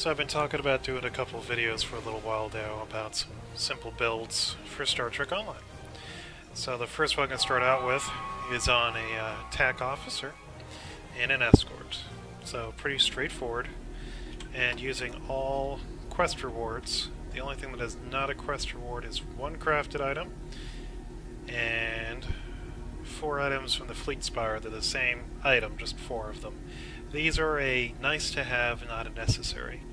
So I've been talking about doing a couple of videos for a little while now about some simple builds for Star Trek Online. So the first one I'm going to start out with is on a TAC officer and an escort. So pretty straightforward, and using all quest rewards. The only thing that is not a quest reward is one crafted item and 4 items from the Fleet Spire. They're the same item, just 4 of them. These are a nice to have, not a necessary.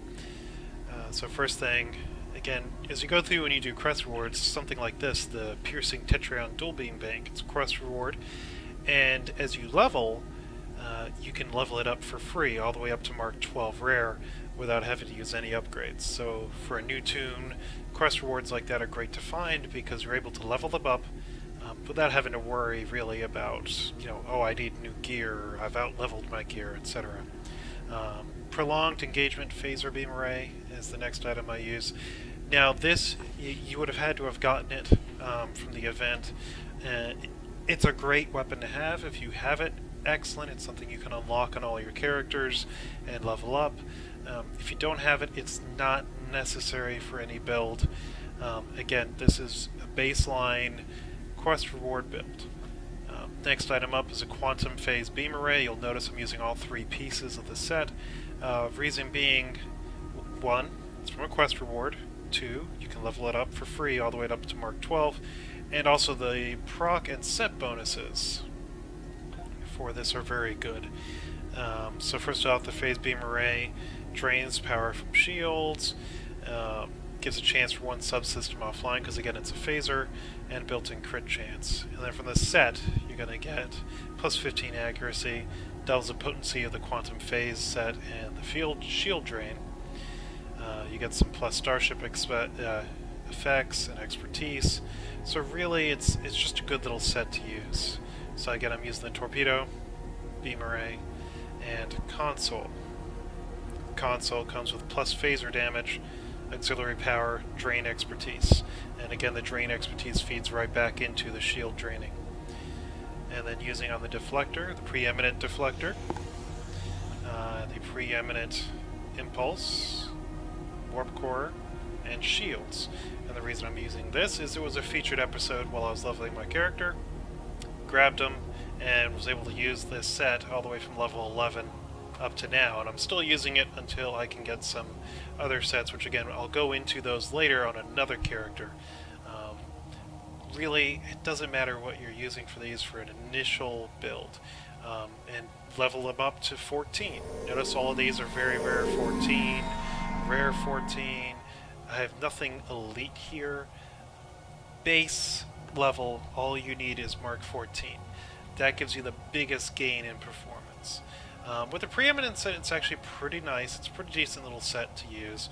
So first thing, again, as you go through and you do quest rewards, something like this, the Piercing Tetryon Dual Beam Bank, it's a quest reward, and as you level, you can level it up for free all the way up to Mark 12 Rare without having to use any upgrades. So for a new tune, quest rewards like that are great to find because you're able to level them up without having to worry really about, oh, I need new gear, I've out-leveled my gear, etc. Prolonged Engagement Phaser Beam Array is the next item I use. Now this, you would have had to have gotten it from the event. It's a great weapon to have. If you have it, excellent. It's something you can unlock on all your characters and level up. If you don't have it, it's not necessary for any build. Again, this is a baseline quest reward build. Next item up is a Quantum Phase Beam Array. You'll notice I'm using all 3 pieces of the set. Reason being, 1, it's from a quest reward. 2, you can level it up for free all the way up to Mark 12. And also the proc and set bonuses for this are very good. So first off, the Phase Beam Array drains power from shields, gives a chance for 1 subsystem offline because again it's a phaser, and built-in crit chance. And then from the set, you're going to get plus 15 accuracy, doubles the potency of the Quantum Phase set and the shield drain. You get some plus starship effects and expertise. So really, it's just a good little set to use. So again, I'm using the torpedo, beam array, and console. Console comes with plus phaser damage, auxiliary power, drain expertise. And again, the drain expertise feeds right back into the shield draining. And then using on the deflector, the preeminent deflector, the preeminent impulse, warp core, and shields. And the reason I'm using this is it was a featured episode while I was leveling my character, grabbed them, and was able to use this set all the way from level 11 up to now, and I'm still using it until I can get some other sets, which again, I'll go into those later on another character. Really, it doesn't matter what you're using for these for an initial build, and level them up to 14. Notice all of these are very rare 14, rare 14. I have nothing elite here. Base level, all you need is Mark 14. That gives you the biggest gain in performance. With the preeminent set, it's actually pretty nice. It's a pretty decent little set to use.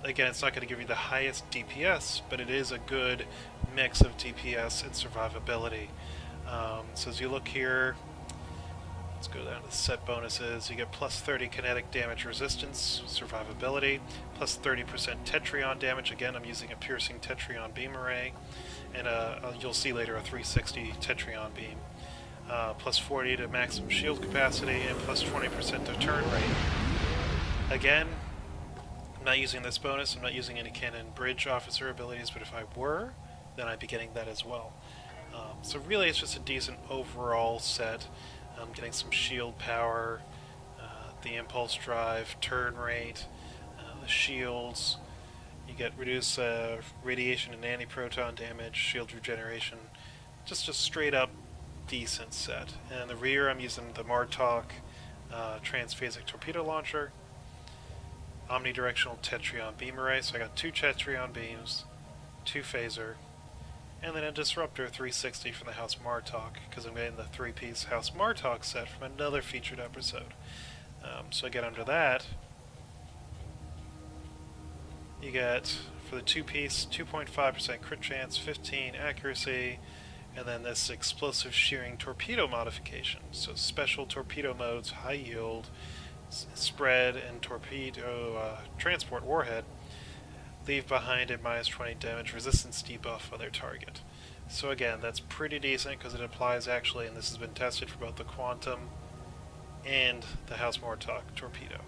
Again, it's not going to give you the highest DPS, but it is a good mix of DPS and survivability. So as you look here, let's go down to the set bonuses. You get plus 30 kinetic damage resistance, survivability, plus 30% Tetryon damage. Again, I'm using a piercing Tetryon beam array, and you'll see later a 360 Tetryon beam. Plus 40 to maximum shield capacity, and plus 20% to turn rate. Again, I'm not using this bonus, I'm not using any cannon bridge officer abilities, but if I were, then I'd be getting that as well. So really it's just a decent overall set. I'm getting some shield power, the impulse drive, turn rate, the shields. You get reduced radiation and anti-proton damage, shield regeneration. Just a straight up decent set. And in the rear, I'm using the Martok transphasic torpedo launcher, omnidirectional Tetryon beam array, so I got 2 Tetryon beams, 2 phaser, and then a disruptor 360 from the House Martok, because I'm getting the 3-piece House Martok set from another featured episode. So I get under that, you get, for the 2-piece, 2.5% crit chance, 15 accuracy, and then this explosive shearing torpedo modification. So special torpedo modes, high yield, spread, and torpedo transport warhead leave behind a minus 20 damage resistance debuff on their target. So again, that's pretty decent because it applies actually, and this has been tested for both the Quantum and the House Martok torpedo.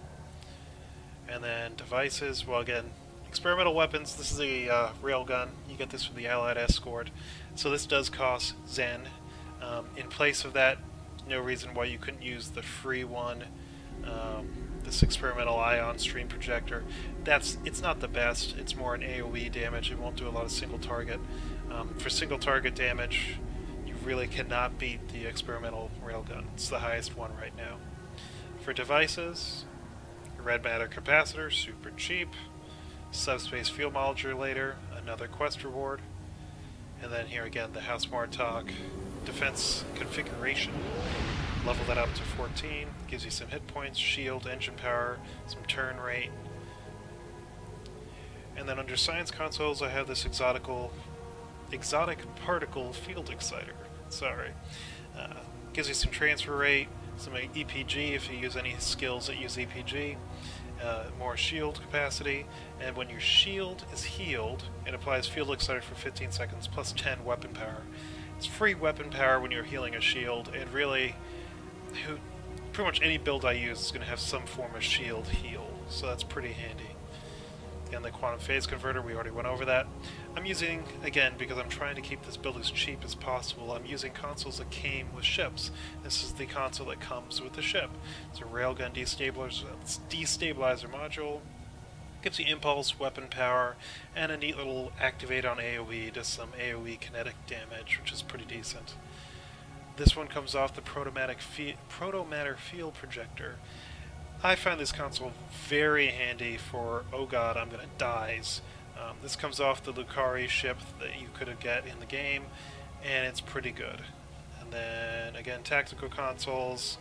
And then devices, well again, experimental weapons, this is a railgun. You get this from the Allied Escort. So this does cost Zen. In place of that, no reason why you couldn't use the free one, this experimental ion stream projector. It's not the best. It's more an AoE damage. It won't do a lot of single target. For single target damage, you really cannot beat the experimental railgun. It's the highest one right now. For devices, red matter capacitor, super cheap. Subspace field modulator, another quest reward. And then here again, the House Martok defense configuration. Level that up to 14, gives you some hit points, shield, engine power, some turn rate. And then under science consoles, I have this exotic particle field exciter. Sorry. Gives you some transfer rate, some EPG if you use any skills that use EPG. More shield capacity, and when your shield is healed, it applies field exciter for 15 seconds plus 10 weapon power. It's free weapon power when you're healing a shield, and really, pretty much any build I use is going to have some form of shield heal, so that's pretty handy. Again, the quantum phase converter, we already went over that. I'm using, again, because I'm trying to keep this build as cheap as possible, I'm using consoles that came with ships. This is the console that comes with the ship. It's a railgun destabilizer module. Gives you impulse, weapon power, and a neat little activate on AoE, does some AoE kinetic damage, which is pretty decent. This one comes off the protomatter field projector. I find this console very handy for, oh god, I'm gonna dies. This comes off the Lucari ship that you could get in the game, and it's pretty good. And then, again, tactical consoles.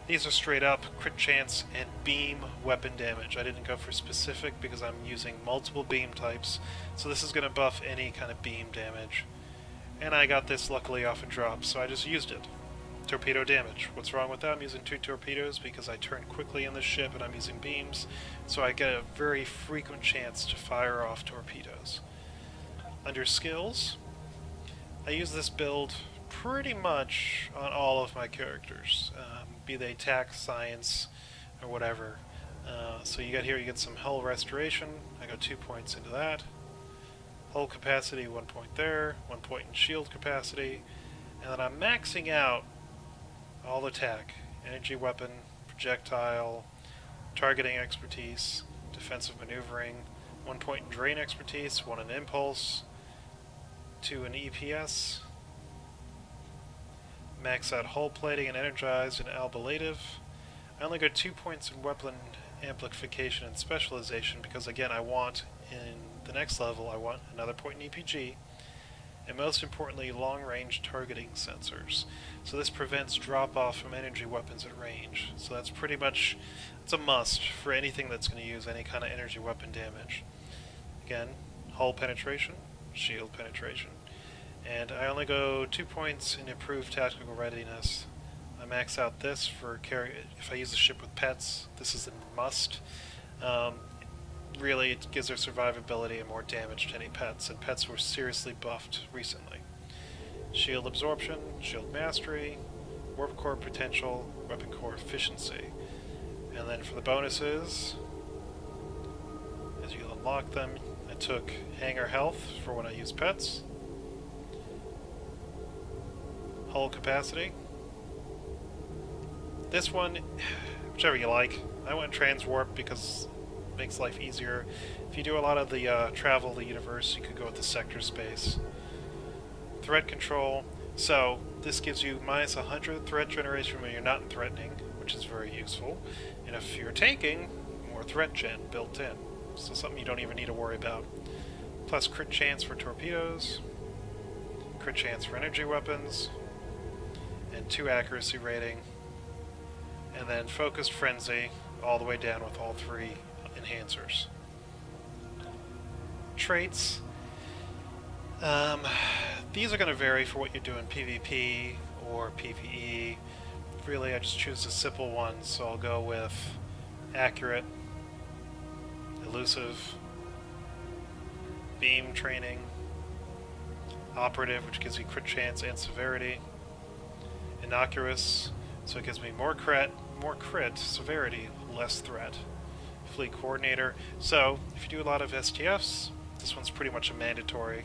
These are straight up crit chance and beam weapon damage. I didn't go for specific because I'm using multiple beam types, so this is going to buff any kind of beam damage. And I got this luckily off a drop, so I just used it. Torpedo damage. What's wrong with that? I'm using 2 torpedoes because I turn quickly in this ship and I'm using beams, so I get a very frequent chance to fire off torpedoes. Under skills, I use this build pretty much on all of my characters, be they tech, science, or whatever. So you get some hull restoration. I go 2 points into that. Hull capacity, 1 point there, 1 point in shield capacity, and then I'm maxing out all attack, energy weapon, projectile, targeting expertise, defensive maneuvering, 1 point in drain expertise, 1 in impulse, 2 in EPS, max out hull plating and energized and ablative. I only got 2 points in weapon amplification and specialization because again I want in the next level I want another point in EPG, and most importantly long-range targeting sensors. So this prevents drop-off from energy weapons at range. So that's pretty much, it's a must for anything that's going to use any kind of energy weapon damage. Again, hull penetration, shield penetration. And I only go 2 points in improved tactical readiness. I max out this for if I use the ship with pets. This is a must. Really, it gives their survivability and more damage to any pets, and pets were seriously buffed recently. Shield absorption, shield mastery, warp core potential, weapon core efficiency. And then for the bonuses, as you unlock them, I took hangar health for when I use pets, hull capacity. This one, whichever you like. I went transwarp because makes life easier. If you do a lot of the travel the universe, you could go with the sector space. Threat control. So this gives you minus 100 threat generation when you're not threatening, which is very useful. And if you're tanking, more threat gen built in. So something you don't even need to worry about. Plus crit chance for torpedoes, crit chance for energy weapons, and 2 accuracy rating. And then focused frenzy all the way down with all 3 enhancers. Traits. These are going to vary for what you're doing PvP or PvE. Really, I just choose the simple ones, so I'll go with accurate, elusive, beam training, operative, which gives me crit chance and severity, innocuous, so it gives me more crit, severity, less threat. fleet coordinator. So if you do a lot of STFs, this one's pretty much a mandatory.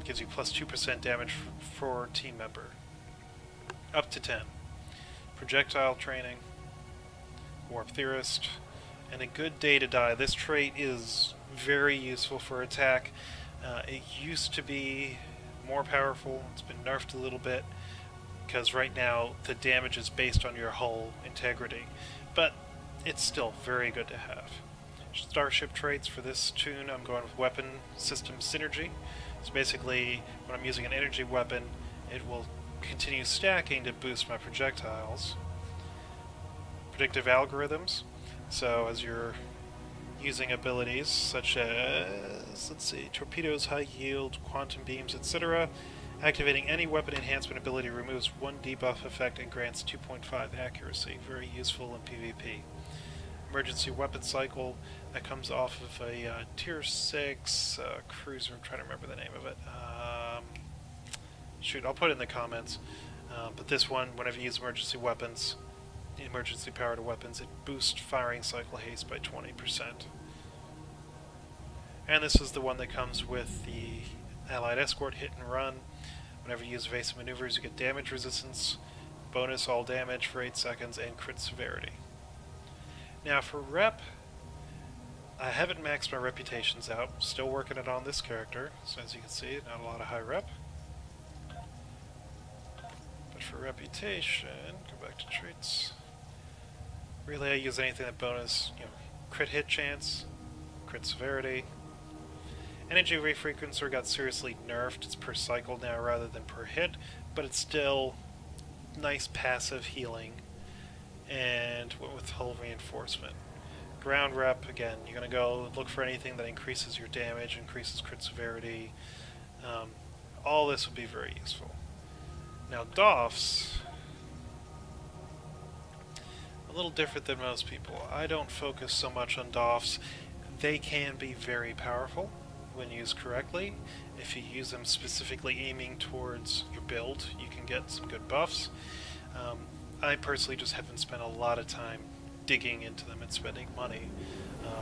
Gives you plus 2% damage for team member. Up to 10. Projectile training, warp theorist, and a good day to die. This trait is very useful for attack. It used to be more powerful. It's been nerfed a little bit because right now the damage is based on your hull integrity, but it's still very good to have. Starship traits for this tune, I'm going with weapon system synergy. So basically, when I'm using an energy weapon, it will continue stacking to boost my projectiles. Predictive algorithms. So as you're using abilities such as, let's see, torpedoes, high yield, quantum beams, etc., activating any weapon enhancement ability removes 1 debuff effect and grants 2.5 accuracy. Very useful in PvP. Emergency weapon cycle, that comes off of a tier 6 cruiser. I'm trying to remember the name of it. Shoot, I'll put it in the comments. But this one, whenever you use emergency weapons, emergency powered weapons, it boosts firing cycle haste by 20%. And this is the one that comes with the Allied Escort hit and run. Whenever you use evasive maneuvers, you get damage resistance, bonus all damage for 8 seconds, and crit severity. Now for rep, I haven't maxed my reputations out. Still working it on this character, so as you can see, not a lot of high rep. But for reputation, go back to traits. Really, I use anything that bonus, crit hit chance, crit severity. Energy refrequencer got seriously nerfed. It's per cycle now rather than per hit, but it's still nice passive healing. And went with hull reinforcement. Ground rep, again, you're going to go look for anything that increases your damage, increases crit severity. All this would be very useful. Now DOFs, a little different than most people. I don't focus so much on DOFs. They can be very powerful when used correctly. If you use them specifically aiming towards your build, you can get some good buffs. I personally just haven't spent a lot of time digging into them and spending money.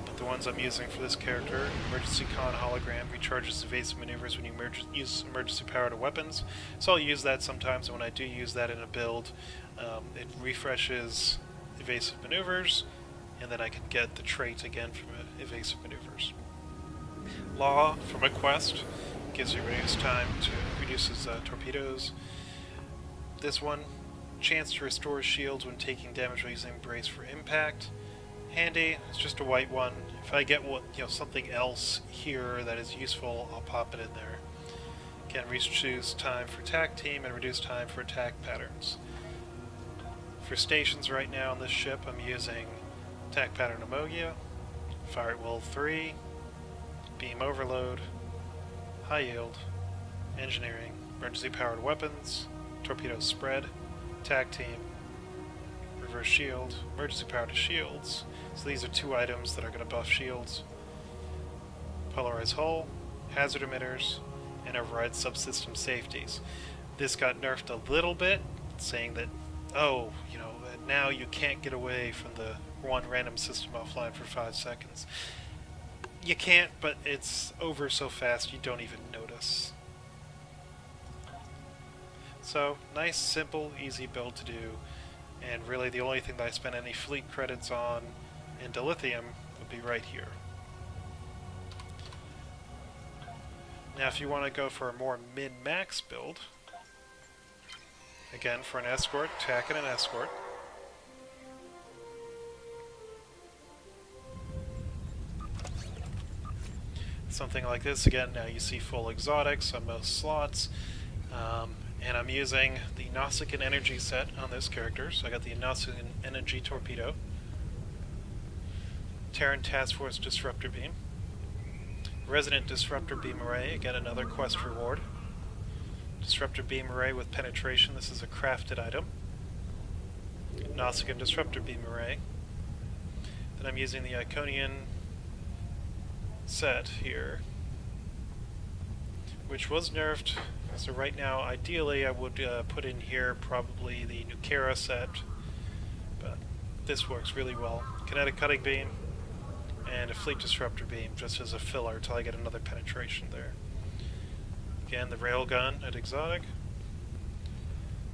But the ones I'm using for this character, Emergency Con Hologram recharges evasive maneuvers when you use emergency powered weapons. So I'll use that sometimes, and when I do use that in a build, it refreshes evasive maneuvers, and then I can get the trait again from evasive maneuvers. Law from a quest gives you reduced time to reduces torpedoes. This one, chance to restore shields when taking damage while using brace for impact. Handy, it's just a white one. If I get something else here that is useful, I'll pop it in there. Again, reduce time for attack team and reduce time for attack patterns. For stations right now on this ship, I'm using attack pattern Amogia, fire at will 3, beam overload, high yield, engineering, emergency powered weapons, torpedo spread, attack team, reverse shield, emergency powered shields. So these are 2 items that are going to buff shields. Polarized hull, hazard emitters, and override subsystem safeties. This got nerfed a little bit, saying that, now you can't get away from the one random system offline for 5 seconds. You can't, but it's over so fast you don't even notice. So, nice, simple, easy build to do, and really the only thing that I spend any fleet credits on in dilithium would be right here. Now if you want to go for a more min-max build, again for an escort, tack and an escort. Something like this, again, now you see full exotics on most slots. And I'm using the Nausicaan energy set on this character, so I got the Nausicaan energy torpedo, Terran Task Force Disruptor Beam, Resonant Disruptor Beam Array, again another quest reward, Disruptor Beam Array with penetration, this is a crafted item, Nausicaan Disruptor Beam Array, then I'm using the Iconian set here, which was nerfed. So right now, ideally, I would put in here probably the Nucera set, but this works really well. Kinetic Cutting Beam, and a Fleet Disruptor Beam just as a filler till I get another penetration there. Again, the Railgun at Exotic.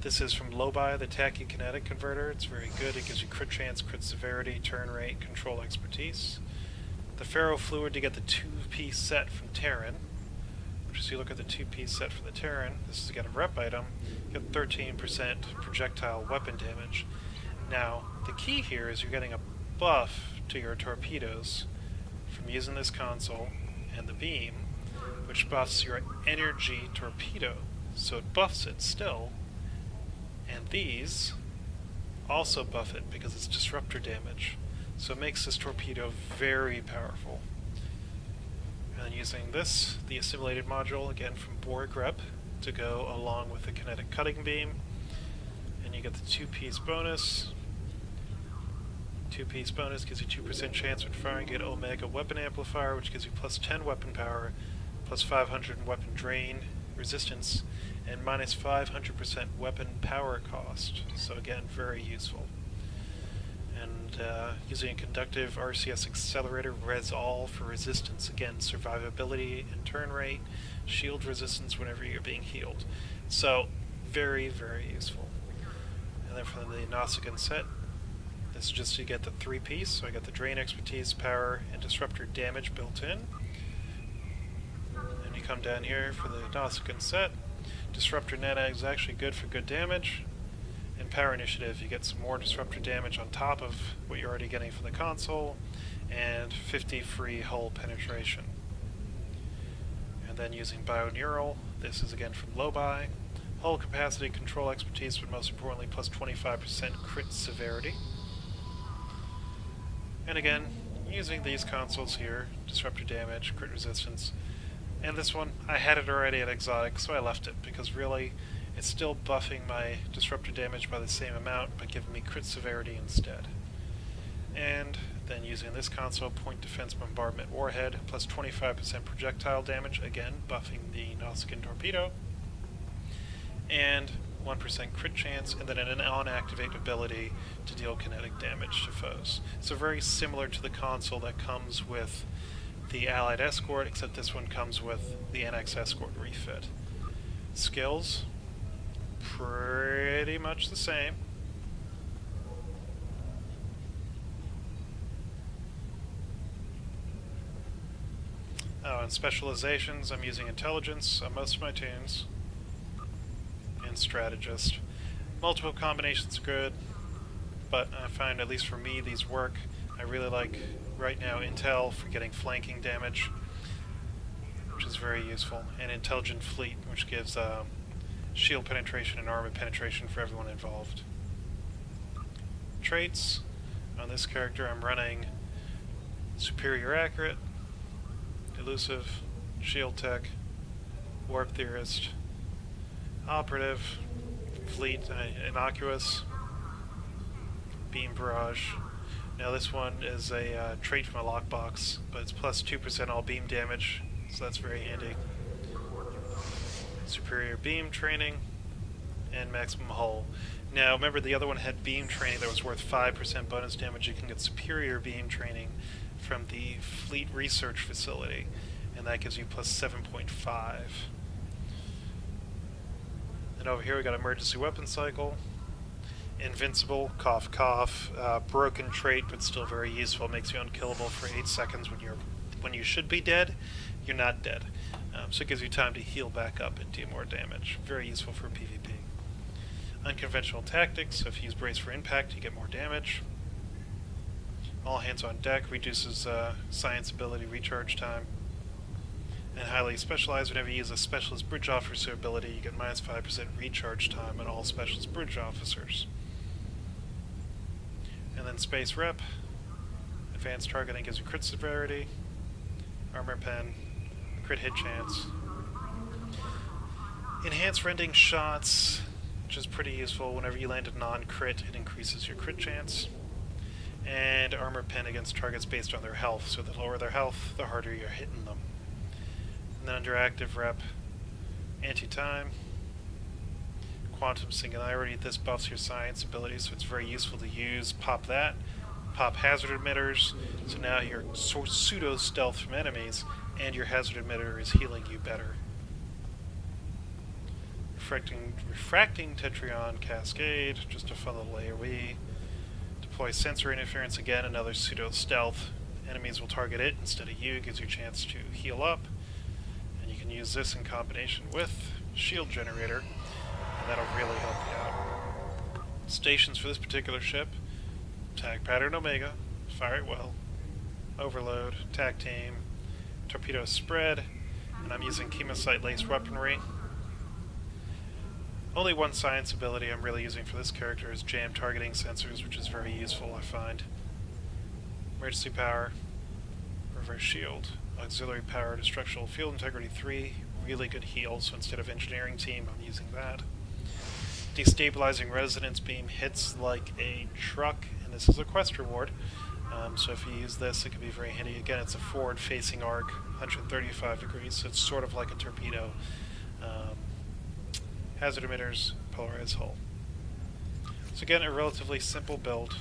This is from Lobi, the Tachykinetic Converter. It's very good. It gives you crit chance, crit severity, turn rate, control expertise. The Ferrofluid to get the 2-piece set from Terran, which is, you look at the 2-piece set for the Terran, this is again a rep item, you get 13% projectile weapon damage. Now, the key here is you're getting a buff to your torpedoes from using this console and the beam, which buffs your energy torpedo, so it buffs it still, and these also buff it because it's disruptor damage, so it makes this torpedo very powerful. And then using this, the assimilated module, again from Borg Rep, to go along with the kinetic cutting beam, and you get the 2-piece bonus. 2-piece bonus gives you 2% chance when firing. You get Omega Weapon Amplifier, which gives you plus 10 weapon power, plus 500 in weapon drain resistance, and minus 500% weapon power cost. So again, very useful. And using a conductive RCS accelerator, res all for resistance. Again, survivability and turn rate, shield resistance whenever you're being healed. So very, very useful. And then from the Nausicaan set, this is just to get the 3-piece, so I got the drain expertise, power, and disruptor damage built in. Then you come down here for the Nausicaan set. Disruptor net is actually good for good damage. In Power Initiative, you get some more disruptor damage on top of what you're already getting from the console, and 50 free hull penetration. And then using Bioneural, this is again from Lobi. Hull capacity, control expertise, but most importantly, plus 25% crit severity. And again, using these consoles here, disruptor damage, crit resistance, and this one, I had it already at Exotic, so I left it, because really, it's still buffing my disruptor damage by the same amount, but giving me crit severity instead. And then using this console, Point Defense Bombardment Warhead, plus 25% projectile damage, again, buffing the Nausicaan torpedo, and 1% crit chance, and then an on-activate ability to deal kinetic damage to foes. So very similar to the console that comes with the Allied Escort, except this one comes with the NX Escort refit. Skills, pretty much the same. Oh, and specializations, I'm using Intelligence on most of my tunes, and Strategist. Multiple combinations are good, but I find, at least for me, these work. I really like, right now, Intel for getting flanking damage, which is very useful, and Intelligent Fleet, which gives shield penetration and armor penetration for everyone involved. Traits, on this character I'm running Superior Accurate, Elusive, Shield Tech, Warp Theorist, Operative, Fleet, Innocuous, Beam Barrage. Now this one is a trait from a lockbox, but it's plus 2% all beam damage, so that's very handy. Superior Beam Training, and Maximum Hull. Now remember, the other one had beam training that was worth 5% bonus damage. You can get Superior Beam Training from the Fleet Research Facility, and that gives you plus 7.5. And over here we got Emergency Weapon Cycle, Invincible, cough cough, broken trait but still very useful, makes you unkillable for 8 seconds when you should be dead. You're not dead. So it gives you time to heal back up and do more damage. Very useful for PvP. Unconventional Tactics, so if you use Brace for Impact you get more damage. All Hands on Deck reduces Science ability recharge time. And Highly Specialized, whenever you use a Specialist Bridge Officer ability you get minus 5% recharge time on all Specialist Bridge Officers. And then Space Rep, Advanced Targeting gives you crit severity, Armor Pen, crit hit chance. Enhanced Rending Shots, which is pretty useful. Whenever you land a non-crit, it increases your crit chance. And Armor Pen against targets based on their health, so the lower their health, the harder you're hitting them. And then under Active Rep, Anti-Time, Quantum Singularity. This buffs your science ability, so it's very useful to use. Pop that. pop hazard emitters, so now you're pseudo-stealth from enemies, and your hazard emitter is healing you better. Refracting Tetrion Cascade, just a fun little AoE. Deploy Sensor Interference, again, another pseudo-stealth. Enemies will target it instead of you, gives you a chance to heal up. And you can use this in combination with Shield Generator, and that'll really help you out. Stations for this particular ship: Attack Pattern Omega, Fire It Well, Overload, Attack Team, Torpedo Spread, and I'm using Chemosite Lace Weaponry. Only one science ability I'm really using for this character is Jam Targeting Sensors, which is very useful, I find. Emergency Power, Reverse Shield, Auxiliary Power to Structural Field Integrity 3, really good heal, so instead of Engineering Team, I'm using that. Destabilizing Resonance Beam hits like a truck, and this is a quest reward, so if you use this, it can be very handy. Again, it's a forward-facing arc, 135 degrees, so it's sort of like a torpedo. Hazard emitters, polarized hull. So again, a relatively simple build.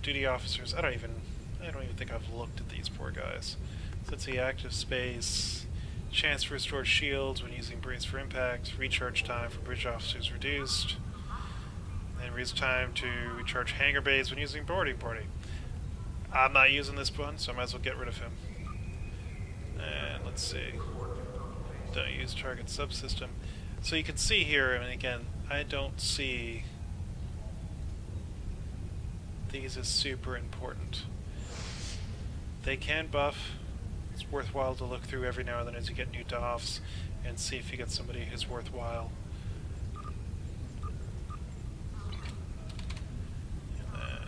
Duty officers, I don't even think I've looked at these poor guys. So let's see, active space, chance to restore shields when using brace for impact, recharge time for bridge officers reduced, and reduce time to recharge hangar bays when using boarding party. I'm not using this one, so I might as well get rid of him. And let's see. Don't use target subsystem. So you can see here, and again, I don't see these as super important. They can buff. It's worthwhile to look through every now and then as you get new doffs and see if you get somebody who's worthwhile. And then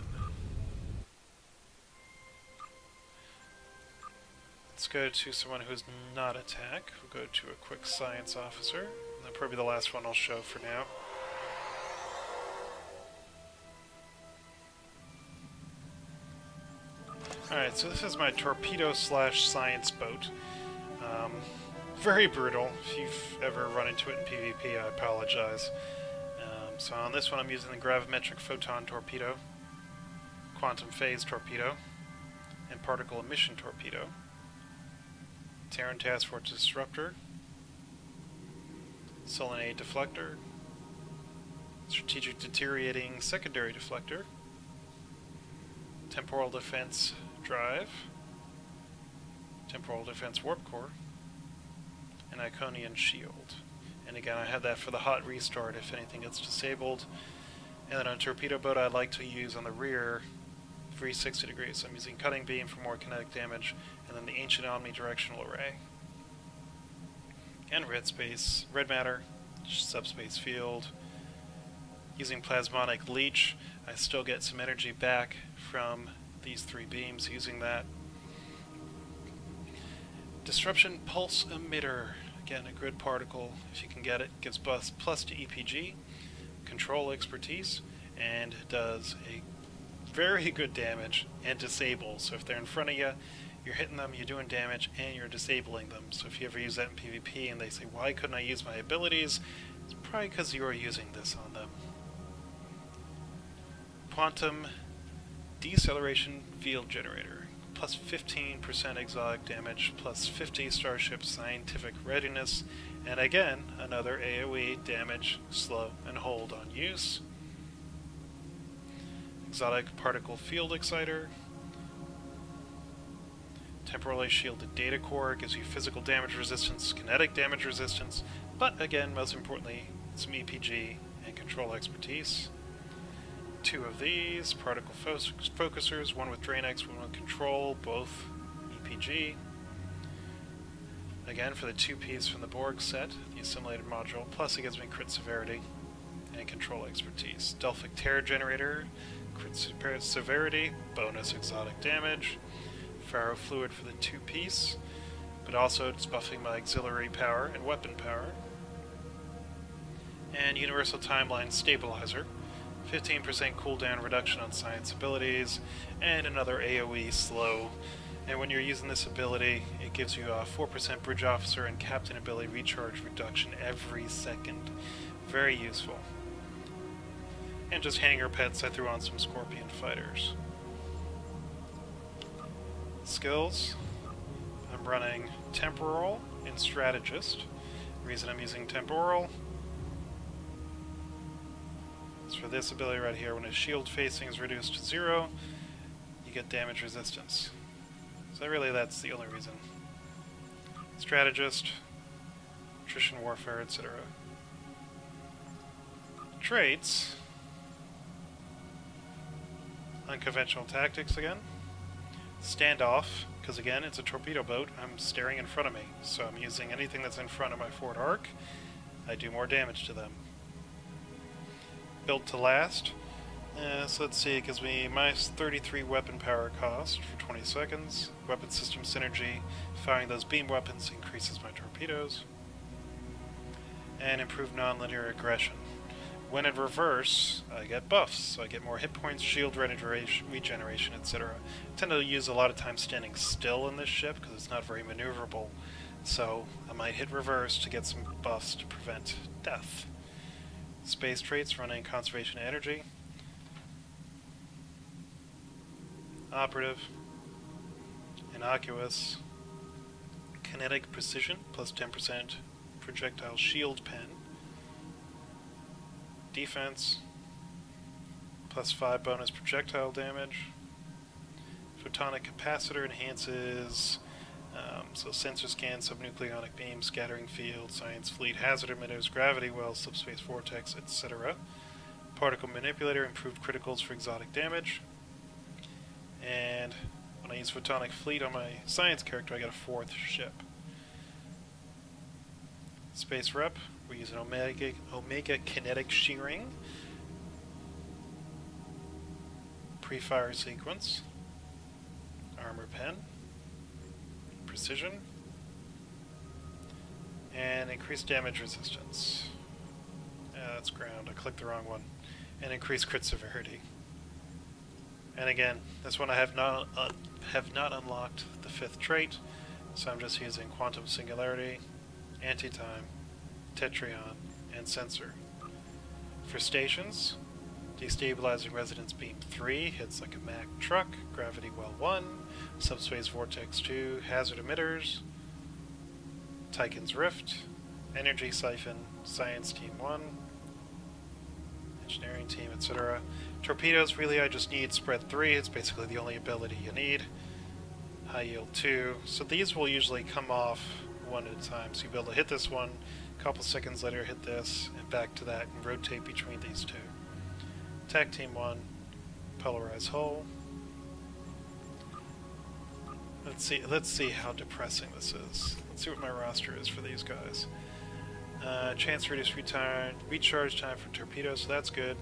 let's go to someone who's not attack. We'll go to a quick science officer. That'll probably be the last one I'll show for now. Alright, so this is my torpedo/science boat. Very brutal. If you've ever run into it in PvP, I apologize. So on this one I'm using the gravimetric photon torpedo, quantum phase torpedo, and particle emission torpedo, Terran Task Force disruptor, Selenade deflector, strategic deteriorating secondary deflector, temporal defense drive, temporal defense warp core, and Iconian shield. And again, I have that for the hot restart if anything gets disabled. And then on a torpedo boat, I like to use on the rear 360 degrees. So I'm using cutting beam for more kinetic damage, and then the ancient omnidirectional array. And red matter, subspace field. Using plasmonic leech, I still get some energy back from these three beams using that. Disruption pulse emitter. Again, a grid particle, if you can get it, gives plus to EPG, control expertise, and does a very good damage and disables. So if they're in front of you, you're hitting them, you're doing damage, and you're disabling them. So if you ever use that in PvP and they say, why couldn't I use my abilities? It's probably because you are using this on them. Quantum deceleration field generator. Plus 15% exotic damage, plus 50 starship scientific readiness, and again, another AoE damage, slow, and hold on use. Exotic particle field exciter. Temporally shielded data core gives you physical damage resistance, kinetic damage resistance, but again, most importantly, some EPG and control expertise. Two of these, particle focusers, one with Drain-X, one with control, both EPG. Again, for the two-piece from the Borg set, the assimilated module, plus it gives me crit severity and control expertise. Delphic Terror Generator, crit severity, bonus exotic damage. Pharaoh Fluid for the two-piece, but also it's buffing my auxiliary power and weapon power. And Universal Timeline Stabilizer, 15% cooldown reduction on science abilities, and another AoE slow. And when you're using this ability, it gives you a 4% bridge officer and captain ability recharge reduction every second. Very useful. And just hangar pets, I threw on some Scorpion fighters. Skills, I'm running Temporal and Strategist. The reason I'm using Temporal is for this ability right here. When a shield facing is reduced to 0, you get damage resistance. So really that's the only reason. Strategist, Attrition Warfare, etc. Traits, Unconventional Tactics again. Standoff, because again, it's a torpedo boat. I'm staring in front of me, so I'm using anything that's in front of my forward arc. I do more damage to them. Built to last. So let's see, it gives me minus 33 weapon power cost for 20 seconds. Weapon system synergy. Firing those beam weapons increases my torpedoes. And improved non-linear aggression. When in reverse, I get buffs, so I get more hit points, shield regeneration, etc. I tend to use a lot of time standing still in this ship because it's not very maneuverable, so I might hit reverse to get some buffs to prevent death. Space traits, running conservation energy. Operative. Innocuous. Kinetic precision, plus 10% projectile shield pen. Defense, plus 5 bonus projectile damage. Photonic capacitor enhances, so sensor scan, subnucleonic beam, scattering field, science fleet, hazard emitters, gravity well, subspace vortex, etc. Particle manipulator, improved criticals for exotic damage. And when I use photonic fleet on my science character, I get a 4th ship. Space rep, we use an Omega kinetic shearing. Pre-fire sequence. Armor pen. Precision. And increased damage resistance. That's ground, I clicked the wrong one. And increased crit severity. And again, this one I have not unlocked the 5th trait, so I'm just using Quantum Singularity, Anti-Time, Tetrion, and Sensor. For stations, Destabilizing Resonance Beam 3 hits like a Mack truck, Gravity Well 1, Subspace Vortex 2, Hazard Emitters, Tychon's Rift, Energy Siphon, Science Team 1, Engineering Team, etc. Torpedoes, really I just need Spread 3, it's basically the only ability you need. High Yield 2, so these will usually come off one at a time, so you'll be able to hit this one, a couple seconds later hit this, and back to that, and rotate between these two. Attack Team 1, Polarized Hull. Let's see how depressing this is. Let's see what my roster is for these guys. Chance to reduce recharge time for torpedoes, so that's good.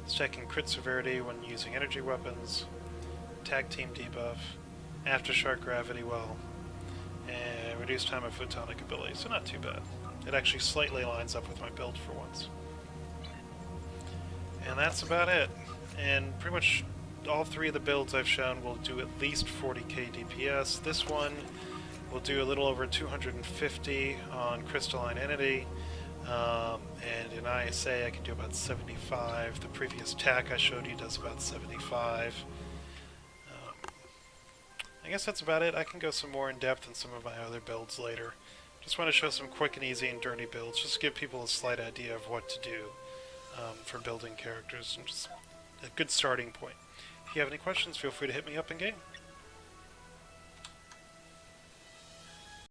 Stacking crit severity when using energy weapons. Tag team debuff. Aftershock gravity well. And reduced time of photonic ability, so not too bad. It actually slightly lines up with my build for once. And that's about it. And pretty much all 3 of the builds I've shown will do at least 40k DPS. This one will do a little over 250 on Crystalline Entity. And in ISA I can do about 75. The previous TAC I showed you does about 75. I guess that's about it. I can go some more in depth in some of my other builds later. Just want to show some quick and easy and dirty builds, just to give people a slight idea of what to do for building characters, and just a good starting point. If you have any questions, feel free to hit me up in game.